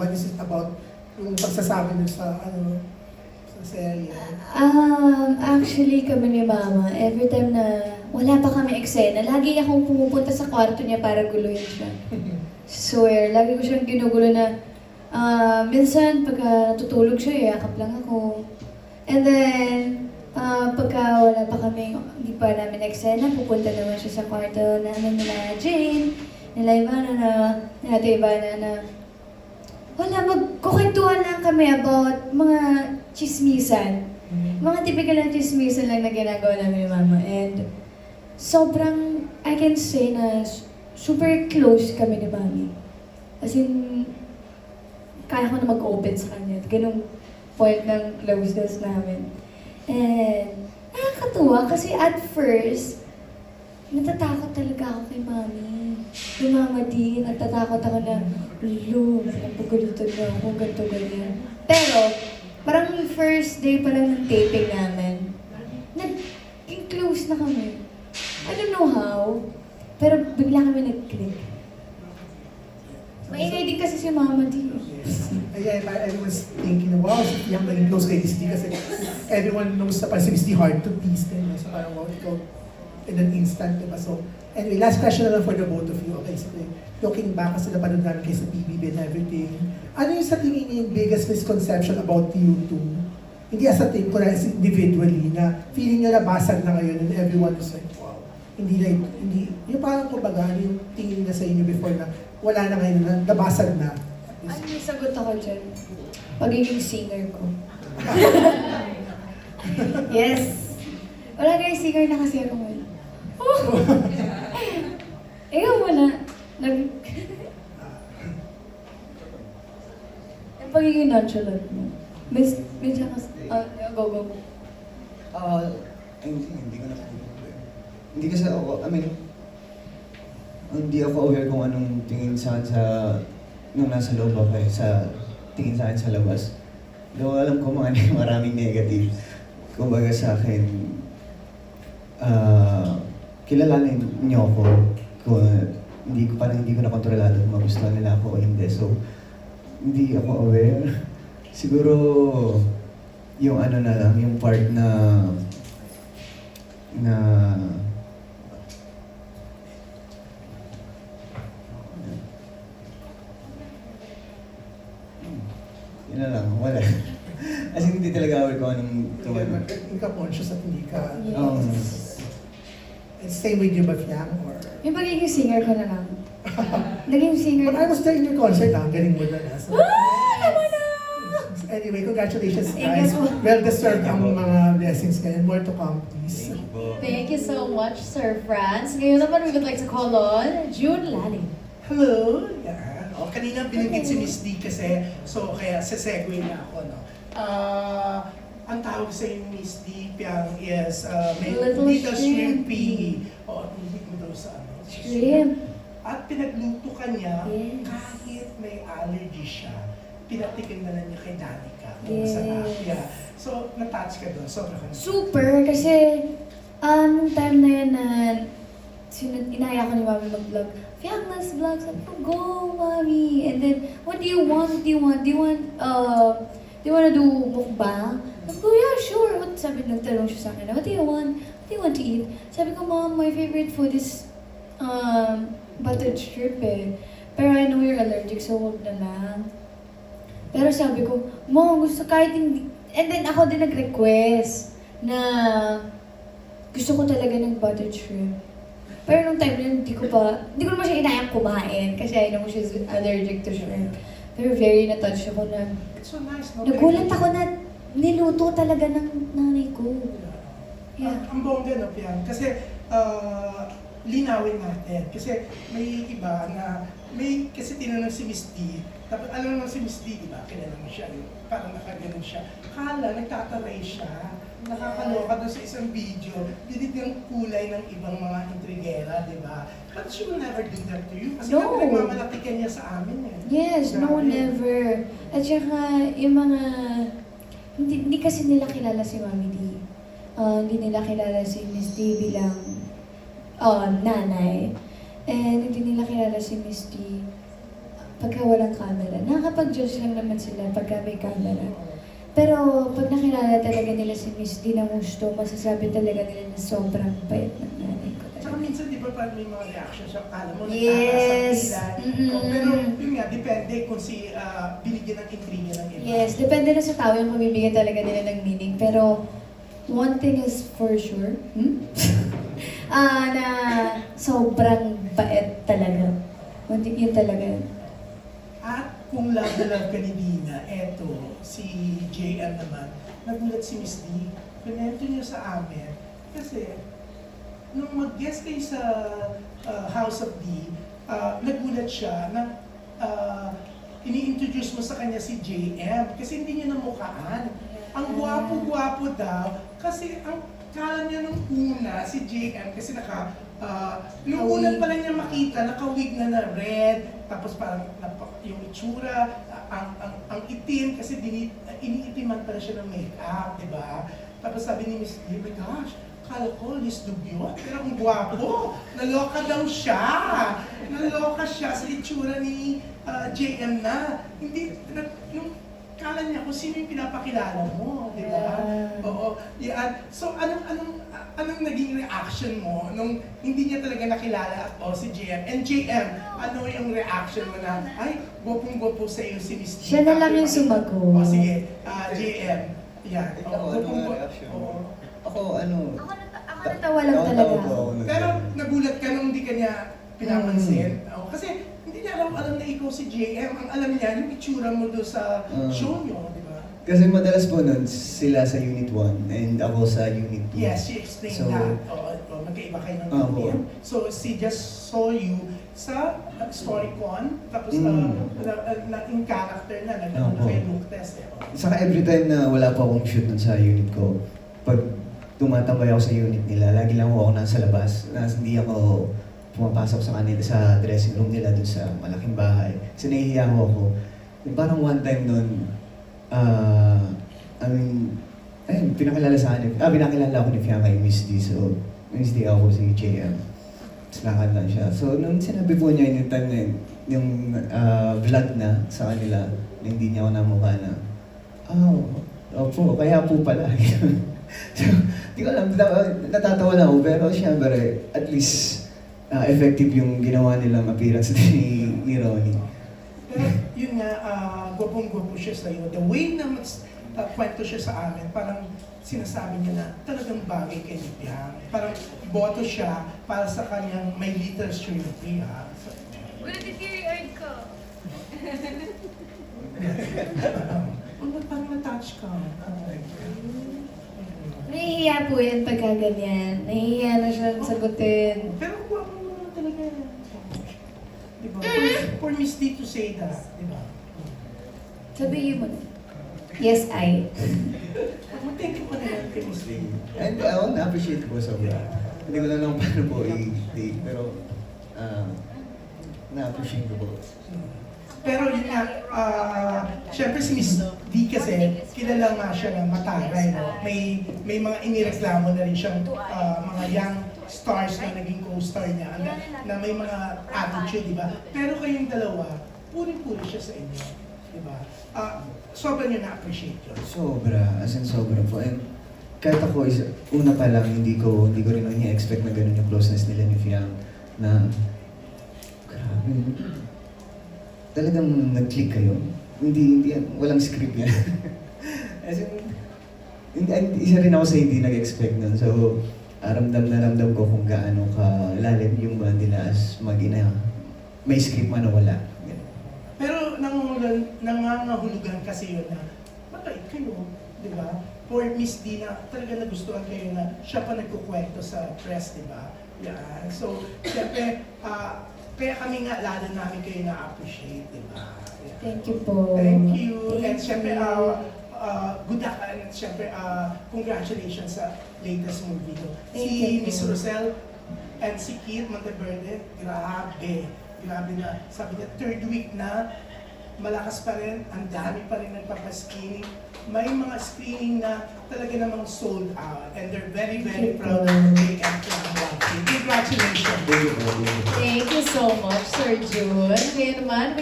What is it about yung pagsasabi nyo sa, sa serye? Actually, kami ni Mama, every time na wala pa kami eksena, lagi akong pumupunta sa kwarto niya para guluhin siya. Swear, lagi ko siyang ginugulo na, minsan pagka natutulog siya, yakap lang ako. And then, pagka wala pa kami, hindi pa namin eksena, pupunta naman siya sa kwarto namin nila Jane, nila Ivana na, wala, magkukwentuhan lang kami about mga chismisan. Mga typical na chismisan lang na ginagawa namin ni Mama. And sobrang, I can say na super close kami ni Mami. As in, kaya ko na mag-open sa kanya. Ganong point ng closeness namin. And nakakatuwa kasi at first, natatakot talaga ako kay Mami. Kay Mama D, natatakot ako na, Lulu, napagalitan na ako, ganito, ganyan. Pero, parang first day pa lang ng taping namin, naging close na kami. I don't know how, pero bigla kami nag-click. Maingay din kasi si Mama D. I was thinking, wow, si Piang naging close kay Miss D kasi everyone knows na parang si Miss D hard to please din. So parang, wow, ikaw in an instant, diba? So, anyway, last question na lang for the both of you. Okay, so looking back kasi napanood namin kayo sa PBB and everything, ano yung sa tingin niyo yung biggest misconception about you two? Hindi as a team, kundi as individually, na feeling niyo nabasag na ngayon and everyone is like, wow. Hindi, yung parang kumbaga, ano yung tingin niya sa inyo before na wala na ngayon, na nabasag na. Ano yung sagot ako dyan? Pagiging singer ko. Yes! Wala kayo singer na kasi ako ngayon. Ikaw muna. Yung pagiging nonchalant mo. Medyo kasi, go. Hindi ko na hindi kasi ako, hindi ako aware kung anong tingin sa akin nung nasa loob ako sa tingin sa akin sa labas. Though alam ko maraming negative. Kumbaga sa akin, kilalanin niyo ako kung hindi ko na kontrolado kung magustuhan nila ako o hindi. So, hindi ako aware. Siguro, yung na lang, yung part na yun na lang, wala. As in, hindi talaga aware kung anong Hindi ka conscious at hindi ka... Yes. Same with you ba, Fiang? Or... Yung pagiging singer ko na lang. Naging singer But I was there in your concert, galing mo na. So, anyway, congratulations guys. Well-deserved ang mga blessings ngayon. More to come, please. Thank you so much, Sir Franz. Ngayon naman, we would like to call on June Laling. Hello! Yan. O, kanina binanggit si Miss D kasi, so kaya sesegue na ako, no? Ang tawag sa yung Miss D, Piang, is Little shrimpy. O, hindi ko daw sa Shrimp. At pinagluto ka niya, Yes. kahit may allergy siya, pinatikin na lang niya kay Danica. Kung Yes. masarap. Yeah. So, na-touch ka doon. Sobra ka na. Super, kasi nung time na yun na inaya ko ni Mami mag-vlog. Fiang, let's vlog. Sabi ko, go, Mami. And then, what do you want? Do you want to do mukbang? Sabi ko, yeah, sure. Sabi, nagtanong siya sa akin, what do you want? What do you want to eat? Sabi ko, Mom, my favorite food is buttered shrimp eh. Pero I know you're allergic, so huwag na lang. Pero sabi ko, Mom, gusto kahit hindi... And then ako din nag-request na gusto ko talaga ng buttered shrimp. Pero nung time na yun, hindi ko naman siya inayang kumain kasi I know she's allergic to shrimp. Pero very na-touch ako na... It's so nice, no? Nagulat ako na niluto talaga ng nanay ko. Yeah. Ang bongga, no, Piang? Kasi, linawin natin. Kasi may iba na, kasi tinanong si Miss D, tapos alam naman si Miss D, di ba? Kilala mo siya, parang nakaganon siya. Kala, nagtataray siya. Nakakaloka doon sa isang video, dinig ng kulay ng ibang mga intrigera, di ba? But she will never do that to you. Kasi No. nagmamalatikan niya sa amin eh. Yes, no, Grabe. never. At saka, yung mga... Hindi kasi nila kilala si Mami D. Hindi nila kilala si Miss D bilang nanay. And hindi nila kilala si Miss D pagka walang camera. Nakakapag-judge lang naman sila pagka may camera. Pero pag nakilala talaga nila si Miss Dina Musto, masasabi talaga nila na sobrang bait ng nanay ko. Tsaka minsan, di ba, parang may mga reaction siya, alam mo, Yes. nagkakasabilan. Pero yun nga, depende kung si binigyan ng intriga ng iba. Yes, depende na sa tao yung pamibigyan talaga nila ng meaning. Pero one thing is for sure, na sobrang bait talaga. One thing yun talaga. At kung love na love ka ni Dina, eto, si JM naman, nagulat si Miss D, pinento niya sa amin, kasi nung mag-guest kayo sa House of D, nagulat siya na ini-introduce mo sa kanya si JM, kasi hindi niya namukhaan. Ang gwapo-gwapo daw, kasi ang kala niya nung una, si JM, kasi nung una pala niya makita, naka-wig na red, tapos parang yung itsura, ang itim, kasi iniitiman pala siya ng makeup, di ba? Tapos sabi ni Miss D, oh my gosh, kala ko, Liz Dubiot, pero ang gwapo, naloka daw siya. Naloka siya sa itsura ni JM na. Hindi, yung kala niya kung sino yung pinapakilala mo, di ba? Oo. Yeah. So, anong naging reaction mo nung hindi niya talaga nakilala at si JM? And JM, ano yung reaction mo na, ay, gwapong-gwapo sa iyo si Miss D. Siya na lang yung sumagot. O sige, JM. Yan. Ikaw, ano ang reaction mo? Oo. Ako, ano... Ako natawa lang talaga. Pero nagulat ka nung hindi ka niya pinapansin. Kasi hindi niya alam na ikaw si JM. Ang alam niya, yung itsura mo doon sa show niyo, di ba? Kasi madalas po nun, sila sa Unit 1 and ako sa Unit 2. Yes, she explained So, that. Magkaiba kayo ng Oo. career. So, she just saw you sa Storycon, tapos in character na, Oo. kayo look test. Saka every time na wala pa akong shoot nun sa unit ko, pag tumatambay ako sa unit nila, lagi lang ako nasa labas. Hindi ako pumapasok sa kanila sa dressing room nila dun sa malaking bahay. Kasi nahihiya ako. Yung parang one time nun, pinakilala ako ni Fiamma yung Miss D. So, Miss D ako si JM. Tapos lakad lang siya. So, nung sinabi po niya yung time na yun, yung vlog na sa kanila, na hindi niya ako namukha na, opo, kaya po pala. So, di ko alam, natatawa lang ako, pero syempre, at least, effective yung ginawa nilang appearance ni Ronnie. Pero yun nga, gwapong-gwapo siya sa'yo. The way na kwento siya sa amin, parang sinasabi niya na talagang bagay kay Piang. Parang boto siya para sa kanyang may literature degree, ha? So, Gonna deteriorate ko. parang na-touch ka. Nahihiya po yan pagka ganyan. Nahihiya na siya sagutin. Pero gwapo mo naman talaga. Diba? For Miss D to say that, diba? Sabihin mo na. Yes, I. Thank you pa naman kay Miss D. And ako na-appreciate ko sobra. Hindi ko na lang paano po i-take, pero na-appreciate ko po. Pero yun nga, syempre si Miss D kasi, kilala nga siya ng mataray, no? May mga inireklamo na rin siyang mga young stars na naging co-star niya, na may mga attitude, di ba? Pero kayong dalawa, puri-puri siya sa inyo, di ba? Sobra niyo na-appreciate yun. Sobra, as in sobra po. And kahit ako, una pa lang, hindi ko rin expect na ganun yung closeness nila ni Fiang na grabe. Talagang nag-click kayo. Hindi, walang script yan. As in, isa rin ako sa hindi nag-expect nun. So, ramdam na ramdam ko kung gaano ka-lalim yung band nila as mag-ina. May script man o wala. Pero nangangahulugan kasi yun na, mabait kayo, di ba? For Miss D na talaga nagustuhan kayo na siya pa nagkukwento sa press, di ba? Yan. So, siyempre, kaya kami nga lalo namin kayo na-appreciate, di ba? Yan. Thank you po. Thank you. And Thank siyempre, you. good luck and siyempre, congratulations sa latest movie. No? Thank Si you. Miss Rosel and si Kit Monteverde, grabe. Grabe na. Sabi niya, third week na, malakas pa rin, ang dami pa rin nagpapascreening. May mga screening na talaga namang sold out. And they're very, very proud of the Congratulations. Thank you po. Thank you so much, Sir June. Ngayon naman,